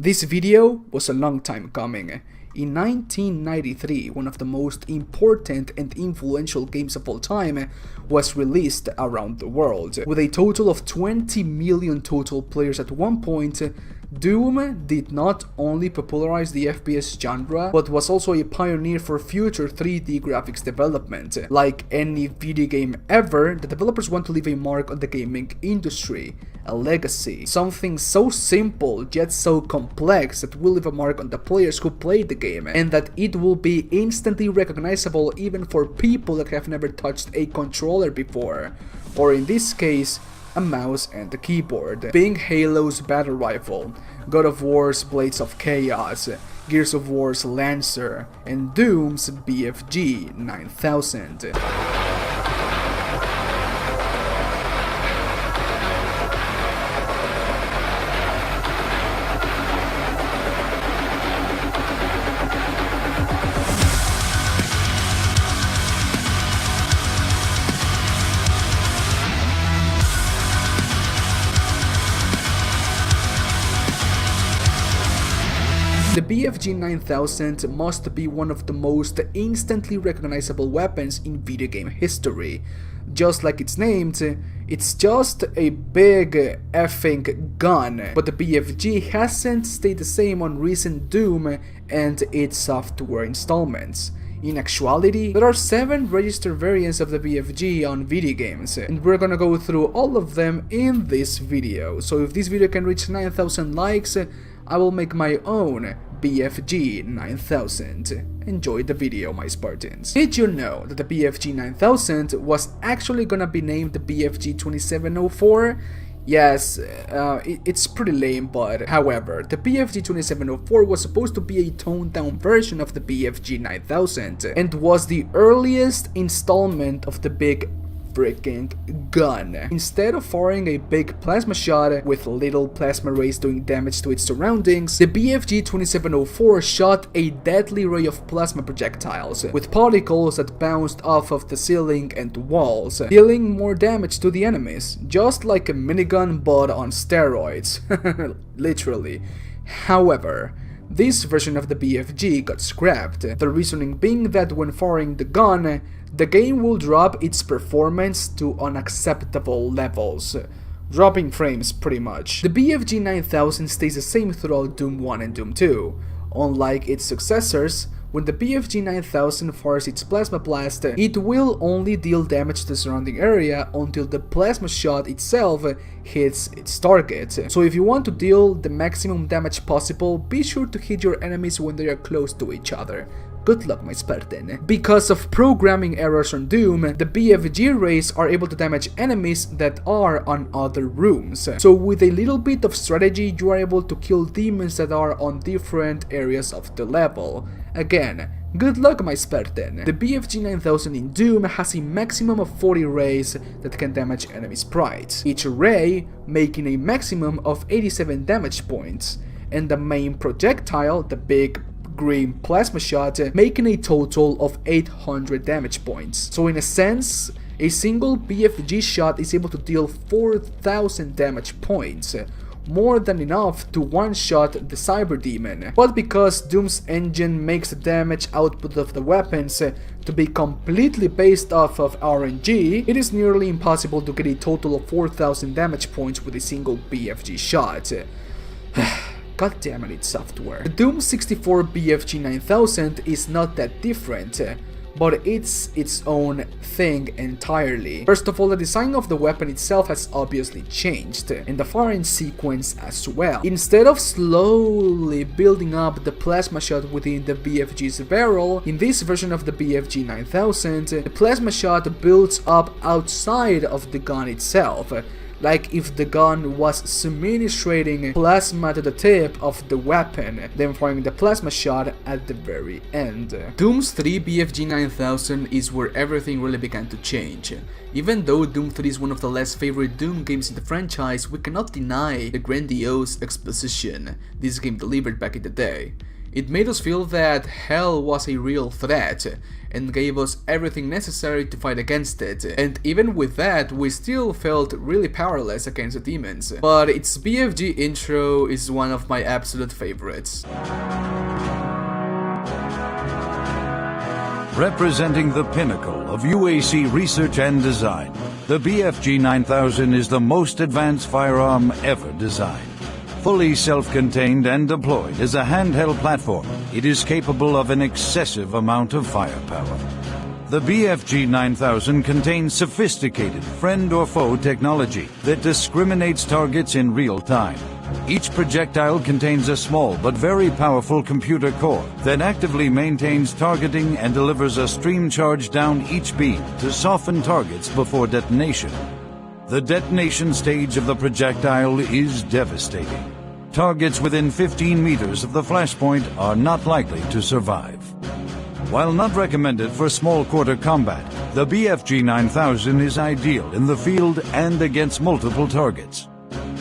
This video was a long time coming. In 1993, one of the most important and influential games of all time was released around the world. With a total of 20 million total players at one point, Doom did not only popularize the FPS genre, but was also a pioneer for future 3D graphics development. Like any video game ever, the developers want to leave a mark on the gaming industry, a legacy, something so simple yet so complex that will leave a mark on the players who played the game, and that it will be instantly recognizable even for people that have never touched a controller before, or in this case, a mouse and a keyboard. Being Halo's battle rifle, God of War's Blades of Chaos, Gears of War's Lancer, and Doom's BFG 9000. The BFG 9000 must be one of the most instantly recognizable weapons in video game history. Just like it's named, it's just a big effing gun. But the BFG hasn't stayed the same on recent Doom and its software installments. In actuality, there are 7 registered variants of the BFG on video games, and we're gonna go through all of them in this video. So if this video can reach 9,000 likes, I will make my own BFG 9000. Enjoy the video, my Spartans. Did you know that the BFG 9000 was actually gonna be named the BFG 2704? Yes, it's pretty lame, but however, the BFG 2704 was supposed to be a toned down version of the BFG 9000 and was the earliest installment of the big freaking gun. Instead of firing a big plasma shot with little plasma rays doing damage to its surroundings, the BFG 2704 shot a deadly ray of plasma projectiles with particles that bounced off of the ceiling and walls, dealing more damage to the enemies, just like a minigun but on steroids. Literally. However, this version of the BFG got scrapped, the reasoning being that when firing the gun, the game will drop its performance to unacceptable levels, dropping frames pretty much. The BFG 9000 stays the same throughout Doom 1 and Doom 2. Unlike its successors, when the BFG 9000 fires its plasma blast, it will only deal damage to the surrounding area until the plasma shot itself hits its target. So if you want to deal the maximum damage possible, be sure to hit your enemies when they are close to each other. Good luck, my Spartan. Because of programming errors on Doom, the BFG rays are able to damage enemies that are on other rooms. So with a little bit of strategy, you are able to kill demons that are on different areas of the level. Again, good luck, my Spartan. The BFG 9000 in Doom has a maximum of 40 rays that can damage enemy sprites, each ray making a maximum of 87 damage points, and the main projectile, the big green plasma shot, making a total of 800 damage points. So in a sense, a single BFG shot is able to deal 4,000 damage points, more than enough to one-shot the Cyber Demon. But because Doom's engine makes the damage output of the weapons to be completely based off of RNG, it is nearly impossible to get a total of 4,000 damage points with a single BFG shot. God damn it, it's software. The Doom 64 BFG 9000 is not that different, but it's its own thing entirely. First of all, the design of the weapon itself has obviously changed, and the firing sequence as well. Instead of slowly building up the plasma shot within the BFG's barrel, in this version of the BFG 9000, the plasma shot builds up outside of the gun itself, like if the gun was administrating plasma to the tip of the weapon, then firing the plasma shot at the very end. Doom's 3 BFG 9000 is where everything really began to change. Even though Doom 3 is one of the less favorite Doom games in the franchise, we cannot deny the grandiose exposition this game delivered back in the day. It made us feel that hell was a real threat, and gave us everything necessary to fight against it, and even with that, we still felt really powerless against the demons. But its BFG intro is one of my absolute favorites. Representing the pinnacle of UAC research and design, the BFG 9000 is the most advanced firearm ever designed. Fully self-contained and deployed as a handheld platform, it is capable of an excessive amount of firepower. The BFG 9000 contains sophisticated friend or foe technology that discriminates targets in real time. Each projectile contains a small but very powerful computer core that actively maintains targeting and delivers a stream charge down each beam to soften targets before detonation. The detonation stage of the projectile is devastating. Targets within 15 meters of the flashpoint are not likely to survive. While not recommended for small quarter combat, the BFG 9000 is ideal in the field and against multiple targets.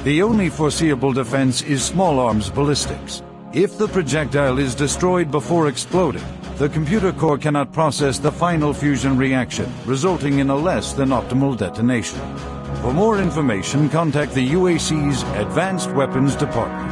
The only foreseeable defense is small arms ballistics. If the projectile is destroyed before exploding, the computer core cannot process the final fusion reaction, resulting in a less than optimal detonation. For more information, contact the UAC's Advanced Weapons Department.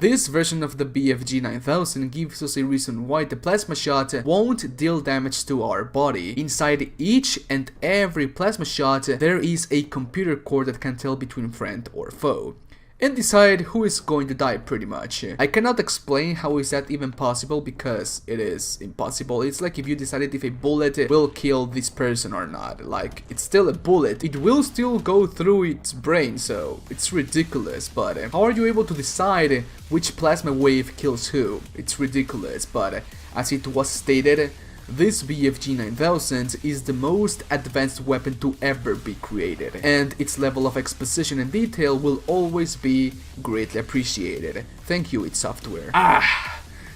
This version of the BFG 9000 gives us a reason why the plasma shot won't deal damage to our body. Inside each and every plasma shot, there is a computer core that can tell between friend or foe and decide who is going to die pretty much. I cannot explain how is that even possible because it is impossible. It's like if you decided if a bullet will kill this person or not. Like, it's still a bullet. It will still go through its brain, so it's ridiculous. But how are you able to decide which plasma wave kills who? It's ridiculous, but as it was stated, this BFG 9000 is the most advanced weapon to ever be created, and its level of exposition and detail will always be greatly appreciated. Thank you, id Software.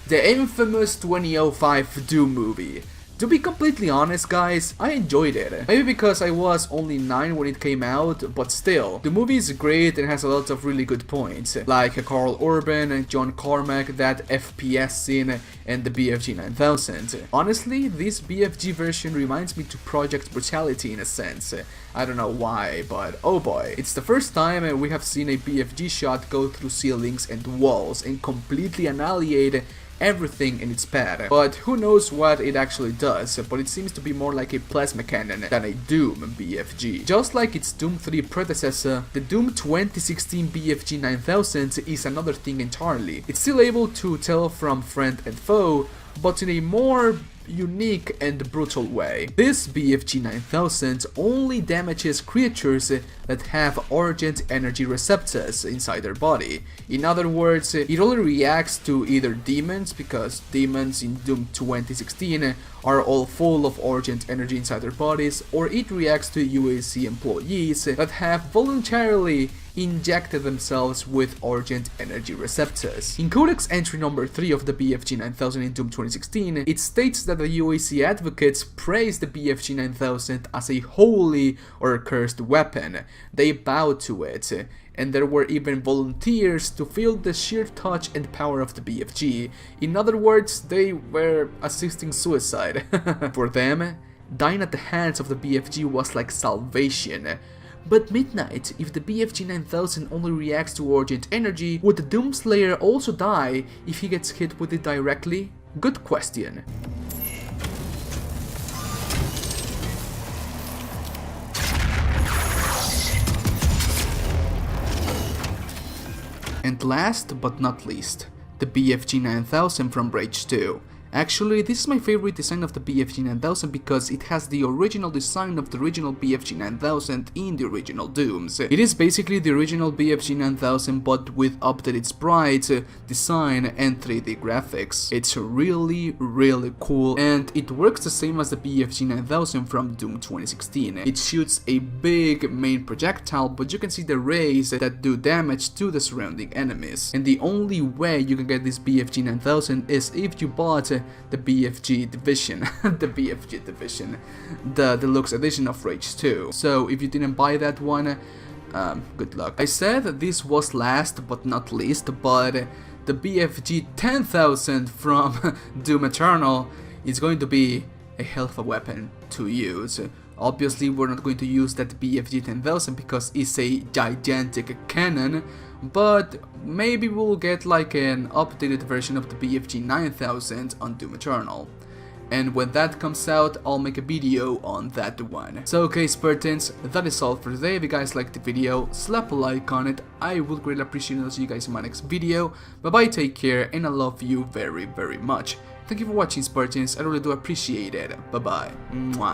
The infamous 2005 Doom movie. To be completely honest, guys, I enjoyed it. Maybe because I was only 9 when it came out, but still. The movie is great and has a lot of really good points, like Carl Urban, John Carmack, that FPS scene, and the BFG 9000. Honestly, this BFG version reminds me to Project Brutality in a sense. I don't know why, but oh boy. It's the first time we have seen a BFG shot go through ceilings and walls and completely annihilate everything in its path, but who knows what it actually does, but it seems to be more like a plasma cannon than a Doom BFG. Just like its Doom 3 predecessor, the Doom 2016 BFG 9000 is another thing entirely. It's still able to tell from friend and foe, but in a more unique and brutal way. This BFG 9000 only damages creatures that have urgent energy receptors inside their body. In other words, it only reacts to either demons, because demons in Doom 2016 are all full of urgent energy inside their bodies, or it reacts to UAC employees that have voluntarily injected themselves with urgent energy receptors. In Codex entry number 3 of the BFG 9000 in Doom 2016, it states that the UAC advocates praise the BFG 9000 as a holy or cursed weapon. They bow to it, and there were even volunteers to feel the sheer touch and power of the BFG. In other words, they were assisting suicide. For them, dying at the hands of the BFG was like salvation. But Midnight, if the BFG 9000 only reacts to urgent energy, would the Doomslayer also die if he gets hit with it directly? Good question. And last but not least, the BFG 9000 from Rage 2. Actually, this is my favorite design of the BFG 9000 because it has the original design of the original BFG 9000 in the original Dooms. It is basically the original BFG 9000 but with updated sprites, design and 3D graphics. It's really cool, and it works the same as the BFG 9000 from Doom 2016. It shoots a big main projectile, but you can see the rays that do damage to the surrounding enemies. And the only way you can get this BFG 9000 is if you bought the BFG Division, the BFG Division, the deluxe edition of Rage 2. So if you didn't buy that one, good luck. I said that this was last but not least, but the BFG 10,000 from Doom Eternal is going to be a hell of a weapon to use. Obviously we're not going to use that BFG 10,000 because it's a gigantic cannon, but maybe we'll get like an updated version of the BFG 9000 on Doom Eternal. And when that comes out, I'll make a video on that one. So okay Spartans, that is all for today. If you guys liked the video, slap a like on it. I would greatly appreciate it. I'll see you guys in my next video. Bye bye, take care, and I love you very, very much. Thank you for watching Spartans, I really do appreciate it. Bye bye. Mwah.